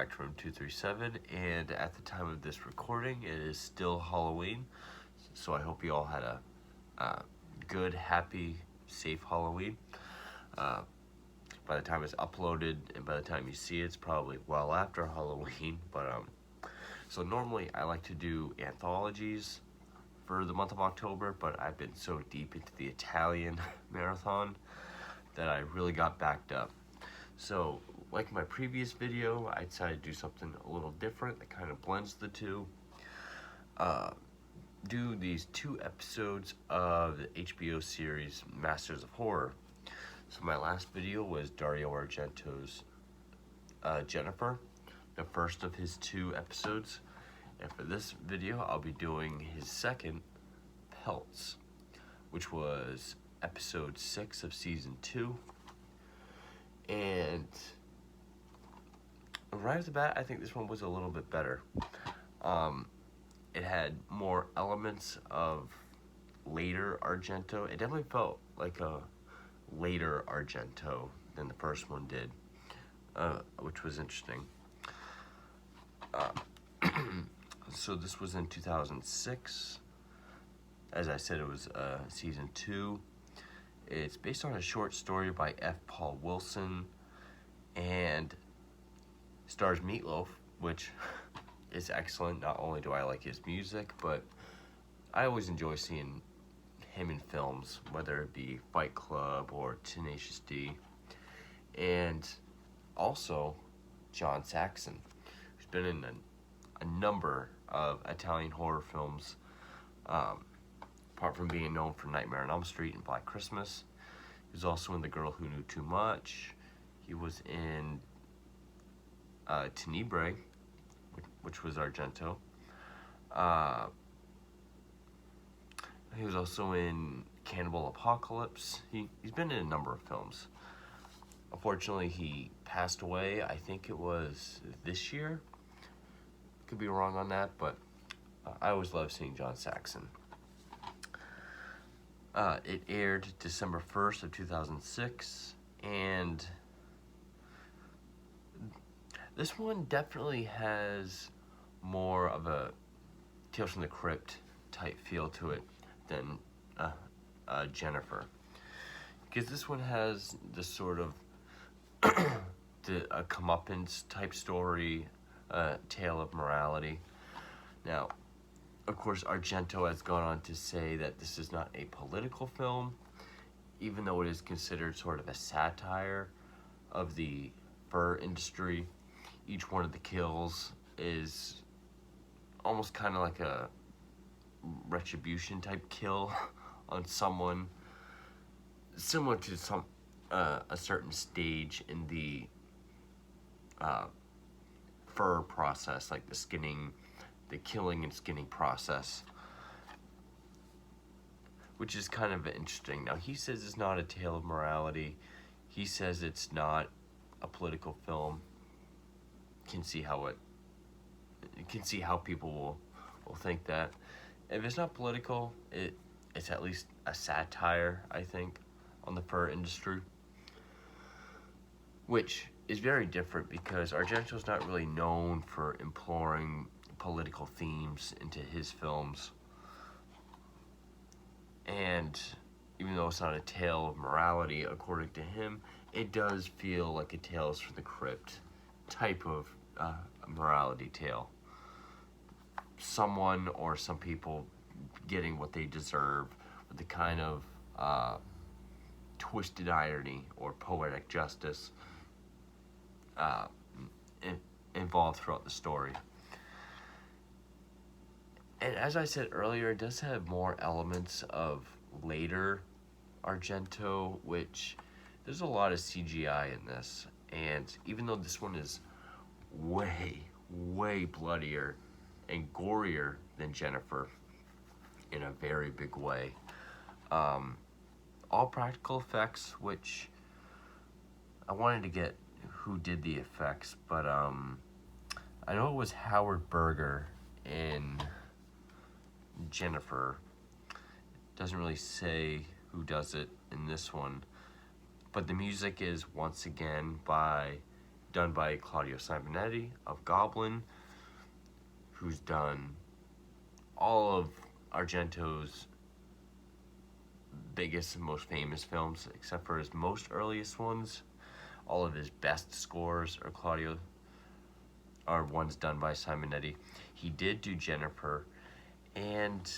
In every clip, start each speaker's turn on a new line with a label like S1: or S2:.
S1: back to room 237, and at the time of this recording, it is still Halloween, so I hope you all had a good, happy, safe Halloween. By the time it's uploaded, and by the time you see it, it's probably well after Halloween, but so normally I like to do anthologies for the month of October, but I've been so deep into the Italian marathon that I really got backed up. So, like my previous video, I decided to do something a little different that kind of blends the two. Do these 2 episodes of the HBO series Masters of Horror. So my last video was Dario Argento's Jennifer, the first of his 2 episodes. And for this video, I'll be doing his second, Pelts, which was episode 6 of season 2. And right off the bat, I think this one was a little bit better. It had more elements of later Argento. It definitely felt like a later Argento than the first one did, which was interesting. So this was in 2006. As I said, it was season 2. It's based on a short story by F. Paul Wilson and stars Meatloaf, which is excellent. Not only do I like his music, but I always enjoy seeing him in films, whether it be Fight Club or Tenacious D. And also John Saxon, who's been in a number of Italian horror films, apart from being known for Nightmare on Elm Street and Black Christmas. He was also in The Girl Who Knew Too Much. He was in Tenebrae, which was Argento. He was also in Cannibal Apocalypse. He's been in a number of films. Unfortunately, he passed away, I think it was this year. Could be wrong on that, but I always love seeing John Saxon. It aired December 1st of 2006, and this one definitely has more of a Tales from the Crypt type feel to it than Jennifer, because this one has the sort of a comeuppance type story, tale of morality. Now, of course, Argento has gone on to say that this is not a political film, even though it is considered sort of a satire of the fur industry. Each one of the kills is almost kind of like a retribution type kill on someone, similar to a certain stage in the fur process, like the killing and skinning process, which is kind of interesting. Now, he says it's not a tale of morality. He says it's not a political film. You can see how people will think that. If it's not political, it's at least a satire, I think, on the fur industry, which is very different because Argento's not really known for imploring political themes into his films. And even though it's not a tale of morality, according to him, it does feel like a Tales from the Crypt type of morality tale. Someone or some people getting what they deserve with the kind of twisted irony or poetic justice involved throughout the story. And as I said earlier, it does have more elements of later Argento, which there's a lot of CGI in this. And even though this one is way, way bloodier and gorier than Jennifer in a very big way, all practical effects, which I wanted to get who did the effects, but I know it was Howard Berger in Jennifer. Doesn't really say who does it in this one, but the music is once again by done by Claudio Simonetti of Goblin, who's done all of Argento's biggest and most famous films, except for his most earliest ones. All of his best scores are ones done by Simonetti. He did do Jennifer, and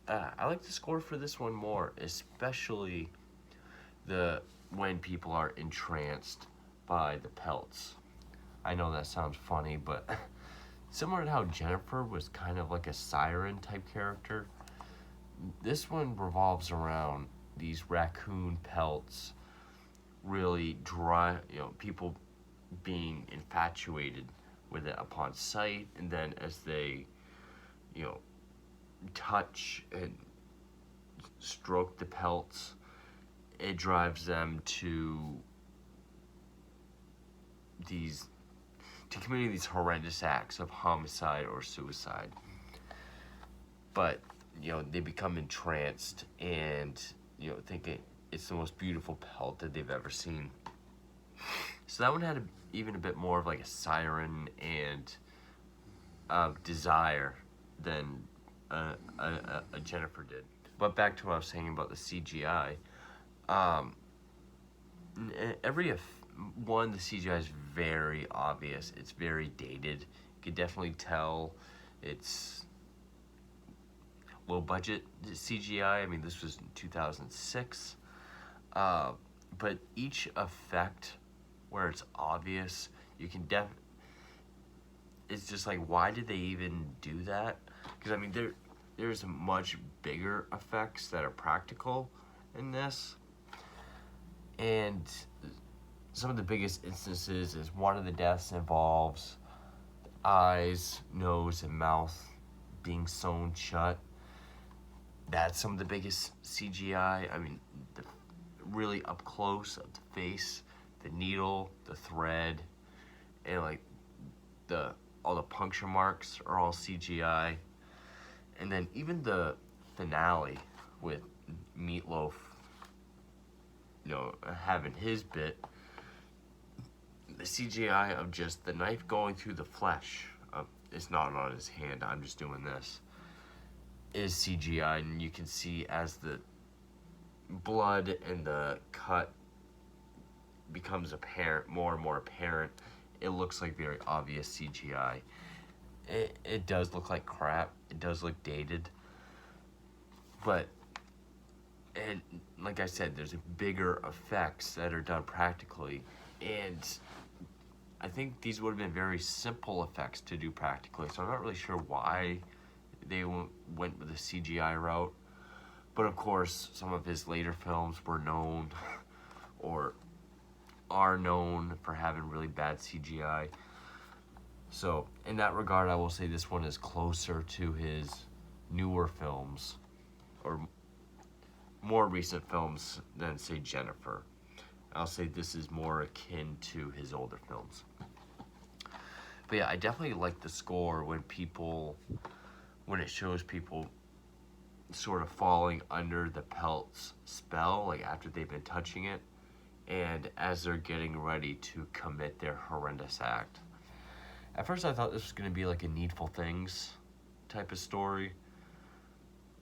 S1: I like the score for this one more, especially when people are entranced by the Pelts. I know that sounds funny, but similar to how Jennifer was kind of like a siren type character, this one revolves around these raccoon pelts really people being infatuated with it upon sight, and then as they, touch and stroke the pelts, it drives them to committing these horrendous acts of homicide or suicide. But, they become entranced and, think it's the most beautiful pelt that they've ever seen. So that one had even a bit more of like a siren and desire than a Jennifer did. But back to what I was saying about the CGI. The CGI is very obvious. It's very dated. You could definitely tell it's low budget CGI. I mean, this was in 2006. But each effect where it's obvious, you can it's just like, why did they even do that? Because I mean, there's much bigger effects that are practical in this, and some of the biggest instances is one of the deaths involves eyes, nose, and mouth being sewn shut. That's some of the biggest CGI. I mean, really up close of the face, the needle, the thread, and like all the puncture marks are all CGI. And then even the finale with Meatloaf, having his bit, the CGI of just the knife going through the flesh, it's not on his hand, I'm just doing this, is CGI, and you can see as the blood and the cut becomes more and more apparent, it looks like very obvious CGI. It does look like crap. It does look dated. But, and like I said, there's bigger effects that are done practically. And I think these would have been very simple effects to do practically. So I'm not really sure why they went with the CGI route. But of course, some of his later films were known or are known for having really bad CGI. So in that regard, I will say this one is closer to his newer films or more recent films than, say, Jennifer. I'll say this is more akin to his older films. But yeah, I definitely like the score when it shows people sort of falling under the Pelts spell, like after they've been touching it, and as they're getting ready to commit their horrendous act. At first I thought this was going to be like a Needful Things type of story,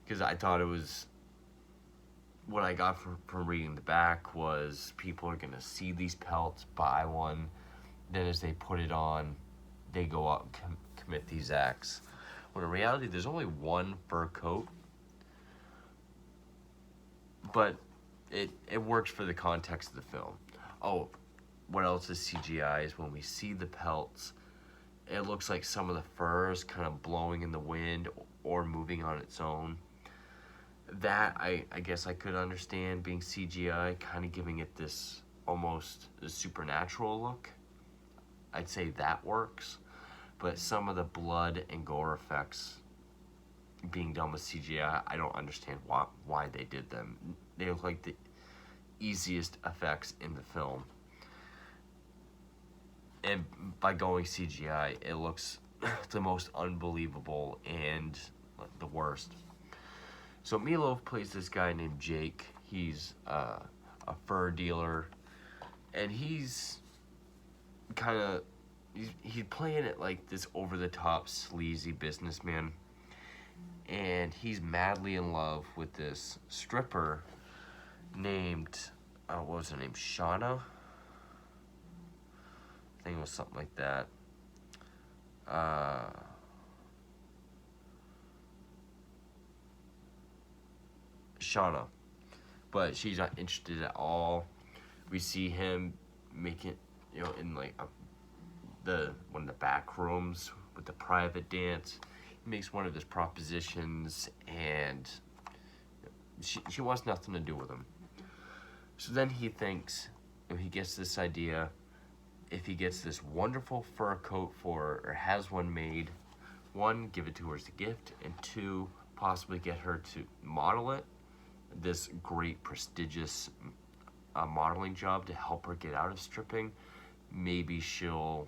S1: because I thought it was, what I got from reading the back was people are going to see these pelts, buy one, then as they put it on, they go out and commit these acts. When in reality, there's only one fur coat, but it works for the context of the film. Oh, what else is CGI is when we see the pelts, it looks like some of the fur is kind of blowing in the wind or moving on its own. That, I guess I could understand being CGI, kind of giving it this almost supernatural look. I'd say that works. But some of the blood and gore effects being done with CGI, I don't understand why they did them. They look like the easiest effects in the film. And by going CGI, it looks the most unbelievable and the worst. So Meatloaf plays this guy named Jake. He's a fur dealer, and he's kind of, he's playing it like this over-the-top sleazy businessman, and he's madly in love with this stripper named, what was her name, Shauna? I think it was something like that. Shauna. But she's not interested at all. We see him making, in like one of the back rooms with the private dance. He makes one of his propositions, and she wants nothing to do with him. So then he thinks, he gets this idea, if he gets this wonderful fur coat for her, or has one made, one, give it to her as a gift, and two, possibly get her to model it, this great prestigious modeling job to help her get out of stripping, maybe she'll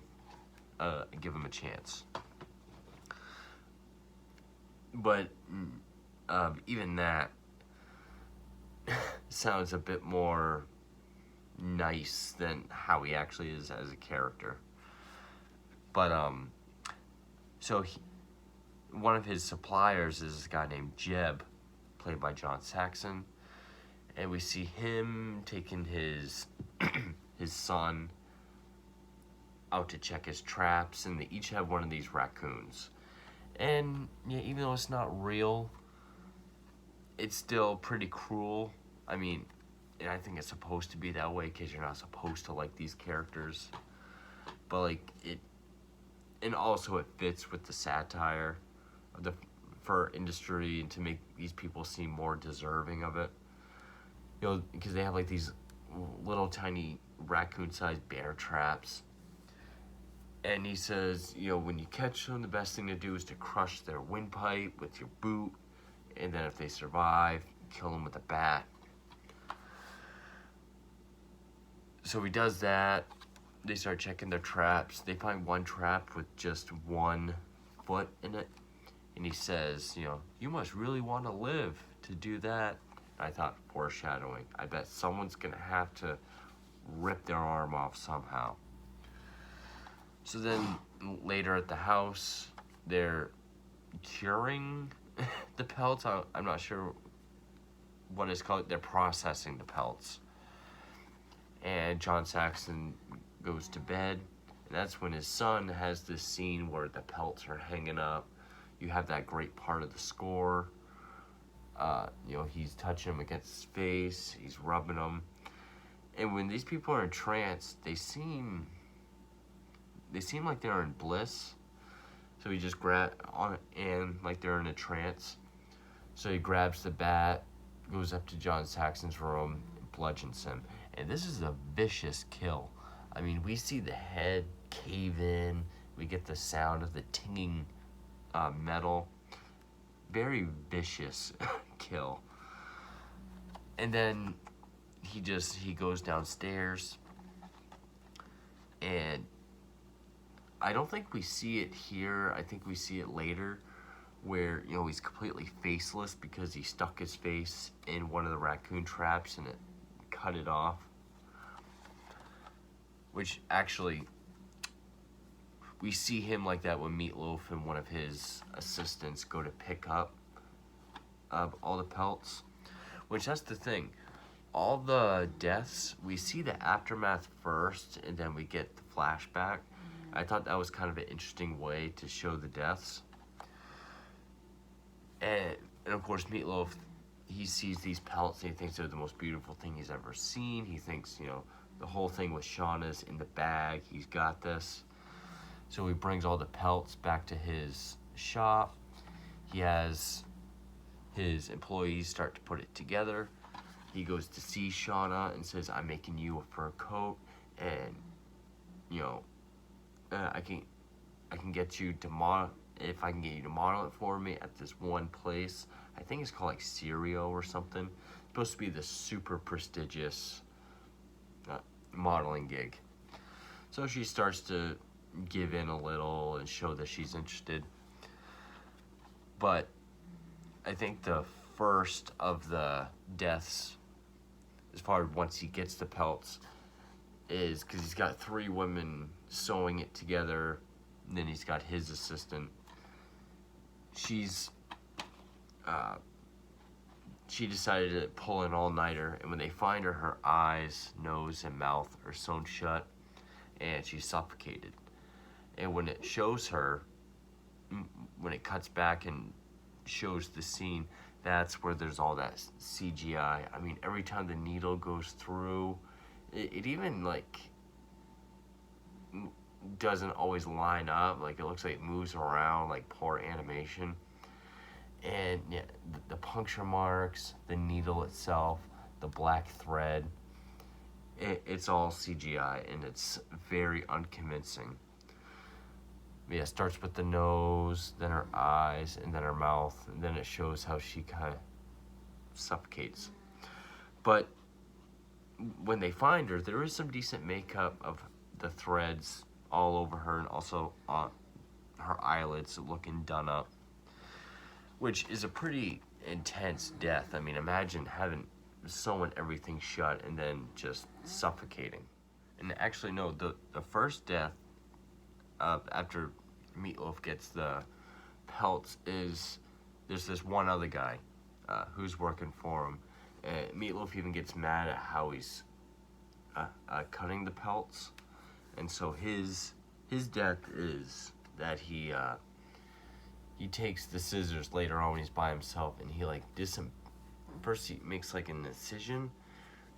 S1: give him a chance. But even that sounds a bit more nice than how he actually is as a character. But so one of his suppliers is a guy named Jeb, played by John Saxon, and we see him taking his his son out to check his traps, and they each have one of these raccoons. And yeah, even though it's not real, it's still pretty cruel. I mean, and I think it's supposed to be that way because you're not supposed to like these characters. But like and also it fits with the satire of the fur industry and to make these people seem more deserving of it. Because they have like these little tiny raccoon-sized bear traps. And he says, when you catch them, the best thing to do is to crush their windpipe with your boot. And then if they survive, kill them with a bat. So he does that. They start checking their traps. They find one trap with just one foot in it. And he says, you must really want to live to do that. I thought, foreshadowing. I bet someone's going to have to rip their arm off somehow. So then later at the house, they're curing the pelts. I'm not sure what it's called. They're processing the pelts. And John Saxon goes to bed. And that's when his son has this scene where the pelts are hanging up. You have that great part of the score. He's touching him against his face. He's rubbing them. And when these people are in trance, they seem like they're in bliss. So he just like they're in a trance. So he grabs the bat, goes up to John Saxon's room, and bludgeons him. And this is a vicious kill. I mean, we see the head cave in. We get the sound of the tinging metal. Very vicious kill. And then he goes downstairs, and I don't think we see it here. I think we see it later, where he's completely faceless because he stuck his face in one of the raccoon traps and it cut it off. Which actually, we see him like that when Meatloaf and one of his assistants go to pick up all the pelts. Which, that's the thing. All the deaths, we see the aftermath first, and then we get the flashback. I thought that was kind of an interesting way to show the deaths. And of course, Meatloaf, he sees these pelts and he thinks they're the most beautiful thing he's ever seen. He thinks, the whole thing with Shauna's in the bag. He's got this. So he brings all the pelts back to his shop. He has his employees start to put it together. He goes to see Shauna and says, I'm making you a fur coat, and I can get you to model, if I can get you to model it for me at this one place. I think it's called like Sirio or something. It's supposed to be this super prestigious modeling gig. So she starts to give in a little and show that she's interested. But I think the first of the deaths, as far as once he gets the pelts, is because he's got 3 women sewing it together, and then he's got his assistant. She decided to pull an all-nighter, and when they find her, her eyes, nose, and mouth are sewn shut, and she's suffocated. And when it shows her, when it cuts back and shows the scene, that's where there's all that CGI. I mean, every time the needle goes through, it even, like, doesn't always line up. Like, it looks like it moves around, like poor animation. And yeah, the puncture marks, the needle itself, the black thread, it's all CGI, and it's very unconvincing. Yeah, it starts with the nose, then her eyes, and then her mouth, and then it shows how she kind of suffocates. But when they find her, there is some decent makeup of the threads all over her, and also on her eyelids looking done up, which is a pretty intense death. I mean, imagine sewing everything shut and then just suffocating. And actually, no, the first death after Meatloaf gets the pelts is there's this one other guy who's working for him. Meatloaf even gets mad at how he's cutting the pelts, and so his death is that he takes the scissors later on when he's by himself, and he like first he makes like an incision,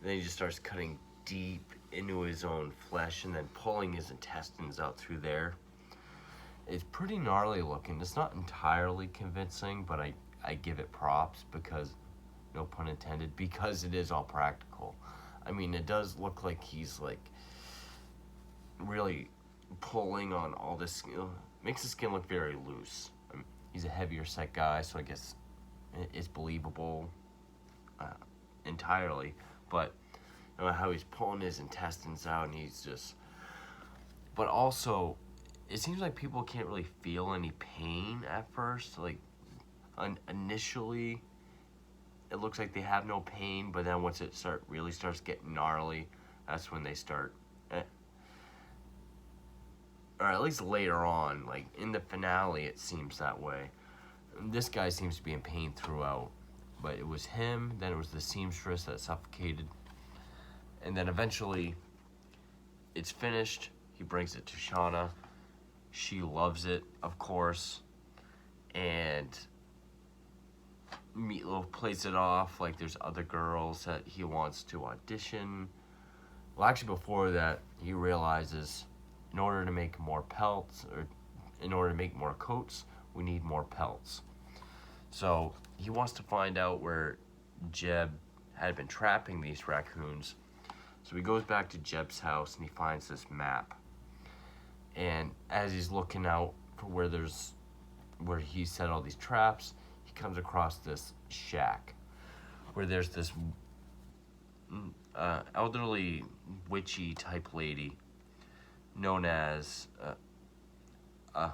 S1: then he just starts cutting deep into his own flesh and then pulling his intestines out through there. It's pretty gnarly looking. It's not entirely convincing, but I give it props because, no pun intended, because it is all practical. I mean, it does look like he's like really pulling on all this skin. Makes the skin look very loose. I mean, he's a heavier set guy, so I guess it's believable entirely. But you know, how he's pulling his intestines out, and he's just. But also, it seems like people can't really feel any pain at first. Like initially, it looks like they have no pain, but then once it really starts getting gnarly, that's when they start. Or at least later on, like in the finale, it seems that way. This guy seems to be in pain throughout, but it was him, then it was the seamstress that suffocated, and then eventually it's finished. He brings it to Shauna. She loves it, of course, and Meatloaf plays it off like there's other girls that he wants to audition. Well, actually, before that, he realizes in order to make more pelts, or in order to make more coats, we need more pelts. So he wants to find out where Jeb had been trapping these raccoons. So he goes back to Jeb's house and he finds this map. And as he's looking out for where he set all these traps, he comes across this shack where there's this elderly witchy type lady known as a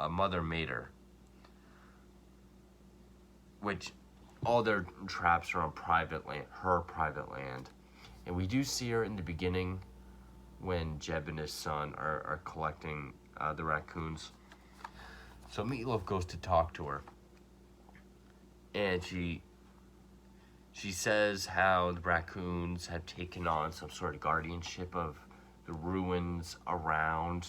S1: Mother Mater, which all their traps are on her private land. And we do see her in the beginning when Jeb and his son are collecting the raccoons. So Meatloaf goes to talk to her, and she says how the raccoons have taken on some sort of guardianship of the ruins around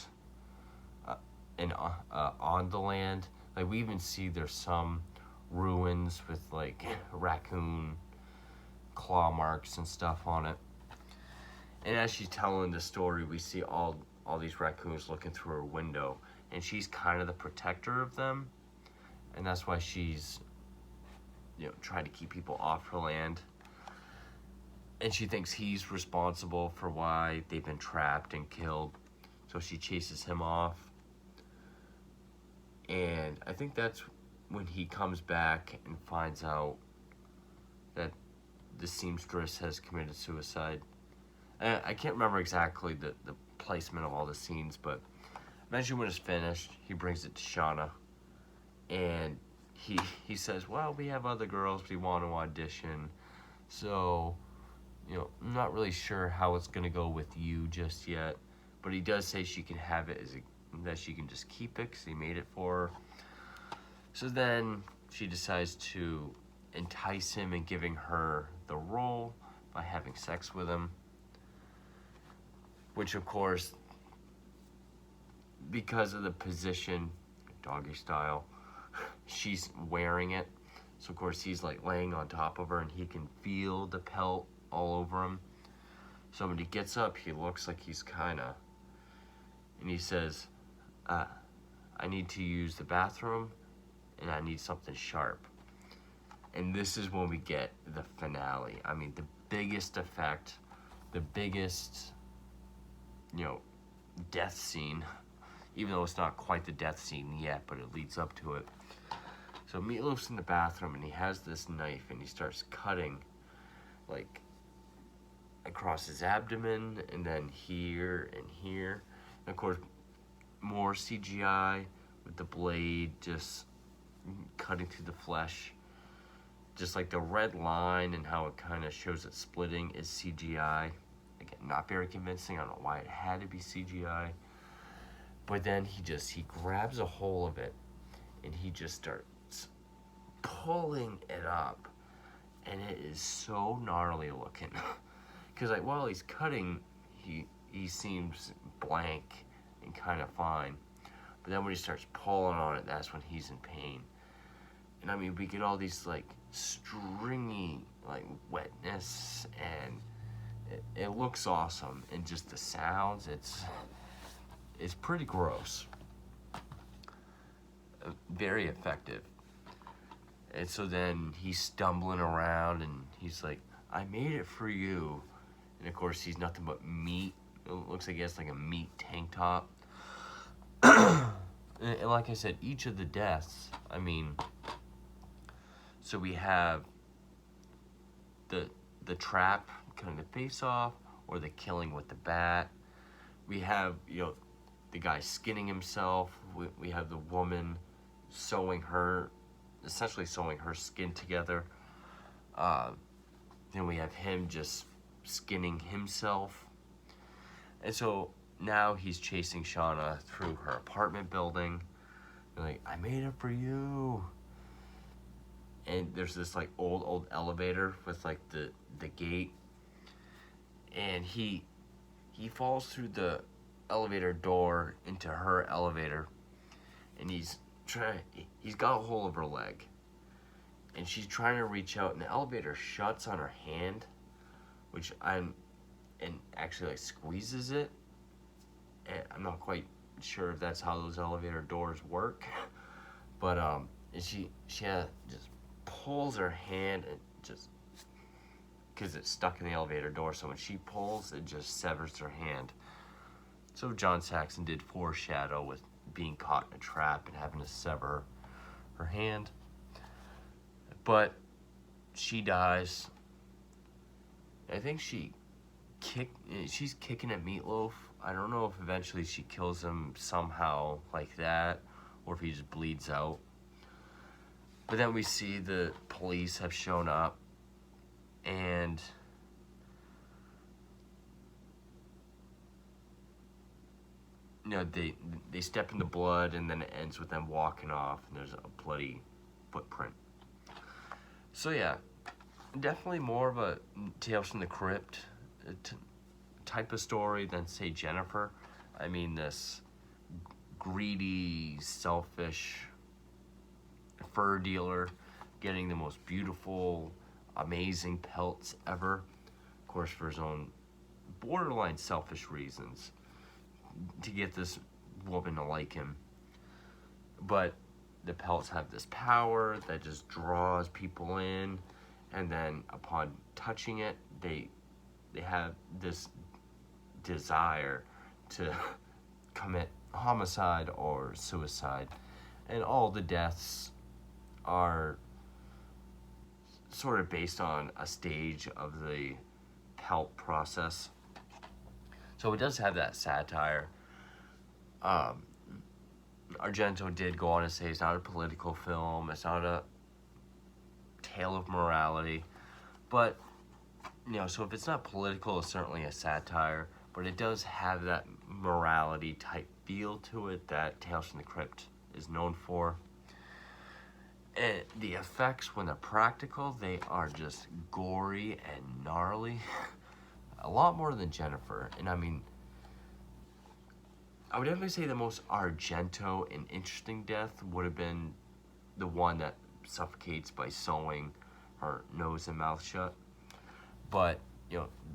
S1: and on the land. Like, we even see there's some ruins with like raccoon claw marks and stuff on it. And as she's telling the story, we see all these raccoons looking through her window, and she's kind of the protector of them, and that's why she's, trying to keep people off her land. And she thinks he's responsible for why they've been trapped and killed, so she chases him off. And I think that's when he comes back and finds out that the seamstress has committed suicide. And I can't remember exactly the placement of all the scenes, but eventually when it's finished, he brings it to Shauna, and he says, well, we have other girls we want to audition, so I'm not really sure how it's gonna go with you just yet, but he does say she can have it that she can just keep it because he made it for her. So then she decides to entice him in giving her the role by having sex with him, which of course, because of the position, doggy style, she's wearing it. So of course he's like laying on top of her and he can feel the pelt all over him. So when he gets up, he looks like he's and he says, I need to use the bathroom and I need something sharp. And this is when we get the finale. I mean, the biggest effect, the biggest, death scene, even though it's not quite the death scene yet, but it leads up to it. So Meatloaf's in the bathroom and he has this knife and he starts cutting like across his abdomen and then here and here. And of course, more CGI with the blade just cutting through the flesh. Just like the red line and how it kind of shows it splitting is CGI. Again, not very convincing. I don't know why it had to be CGI. But then he grabs a hold of it and he just starts pulling it up. And it is so gnarly looking. Because like while he's cutting, he seems blank and kind of fine. But then when he starts pulling on it, that's when he's in pain. And I mean, we get all these like stringy like wetness, and it looks awesome. And just the sounds, it's pretty gross. Very effective. And so then he's stumbling around and he's like, I made it for you. And of course he's nothing but meat. It looks like he has like a meat tank top. And like I said, each of the deaths, I mean, so we have the trap cutting the face off, or the killing with the bat. We have, the guy skinning himself. We have the woman essentially sewing her skin together. Then we have him just skinning himself. And so now he's chasing Shauna through her apartment building. They're like, I made it for you. And there's this like old elevator with like the gate. And he falls through the elevator door into her elevator. And he's got a hold of her leg. And she's trying to reach out, and the elevator shuts on her hand, and actually like squeezes it. And I'm not quite sure if that's how those elevator doors work, but and she just pulls her hand and just because it's stuck in the elevator door. So when she pulls, it just severs her hand. So John Saxon did foreshadow with being caught in a trap and having to sever her hand. But she dies. I think she's kicking at Meatloaf. I don't know if eventually she kills him somehow like that, or if he just bleeds out. But then we see the police have shown up, and they step in the blood, and then it ends with them walking off, and there's a bloody footprint. So yeah, definitely more of a Tales from the Crypt type of story than, say, Jennifer. I mean, this greedy, selfish fur dealer getting the most beautiful, amazing pelts ever. Of course, for his own borderline selfish reasons, to get this woman to like him. But the pelts have this power that just draws people in, and then upon touching it, they have this desire to commit homicide or suicide. And all the deaths are sort of based on a stage of the pelt process. So it does have that satire. Argento did go on to say it's not a political film, it's not a tale of morality, but so if it's not political, it's certainly a satire, but it does have that morality type feel to it that Tales from the Crypt is known for. And the effects, when they're practical, they are just gory and gnarly. A lot more than Jennifer. And I mean, I would definitely say the most Argento and interesting death would have been the one that suffocates by sewing her nose and mouth shut. But,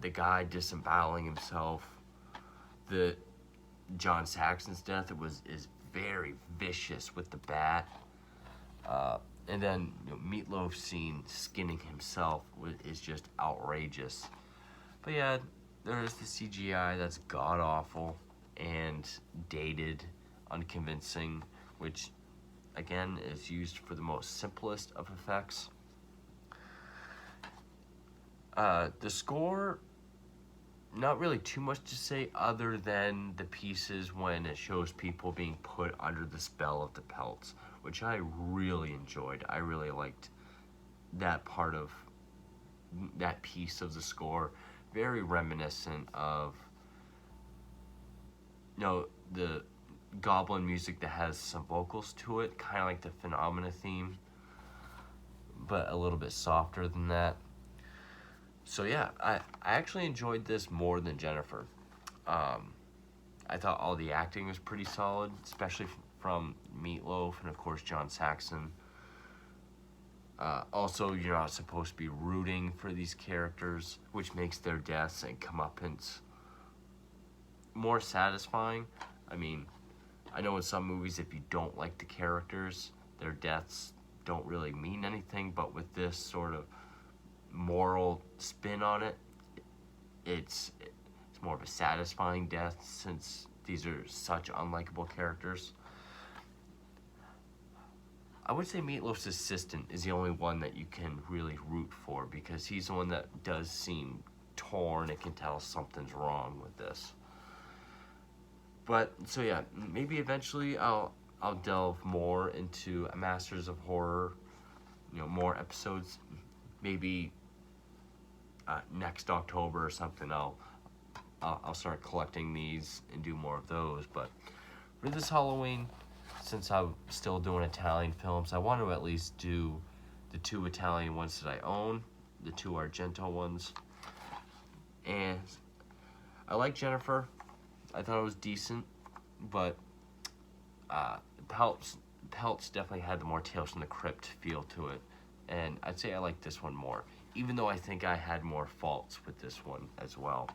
S1: the guy disemboweling himself, the John Saxon's death, is very vicious with the bat. And then Meatloaf scene skinning himself is just outrageous. But yeah, there's the CGI that's god awful and dated, unconvincing, which again is used for the most simplest of effects. The score, not really too much to say other than the pieces when it shows people being put under the spell of the Pelts, which I really enjoyed. I really liked that part of that piece of the score. Very reminiscent of, the Goblin music that has some vocals to it, kind of like the Phenomena theme, but a little bit softer than that. So yeah, I actually enjoyed this more than Jennifer. I thought all the acting was pretty solid, especially from Meatloaf and of course John Saxon. Also, you're not supposed to be rooting for these characters, which makes their deaths and comeuppance more satisfying. I mean, I know in some movies if you don't like the characters, their deaths don't really mean anything, but with this sort of moral spin on it, it's more of a satisfying death since these are such unlikable characters. I would say Meatloaf's assistant is the only one that you can really root for because he's the one that does seem torn and can tell something's wrong with this. But so yeah, maybe eventually I'll delve more into a Masters of Horror, more episodes. Maybe next October or something. I'll start collecting these and do more of those. But for this Halloween, since I'm still doing Italian films, I want to at least do the 2 Italian ones that I own, the 2 Argento ones. And I like Jennifer. I thought it was decent, but Pelts definitely had the more Tales from the Crypt feel to it. And I'd say I like this one more, even though I think I had more faults with this one as well.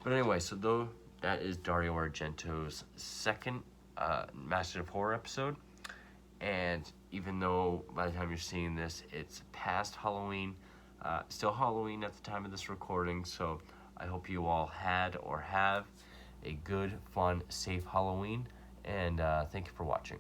S1: But anyway, so that is Dario Argento's second Masters of Horror episode. And even though by the time you're seeing this, it's past Halloween, still Halloween at the time of this recording, so I hope you all had or have a good, fun, safe Halloween, and thank you for watching.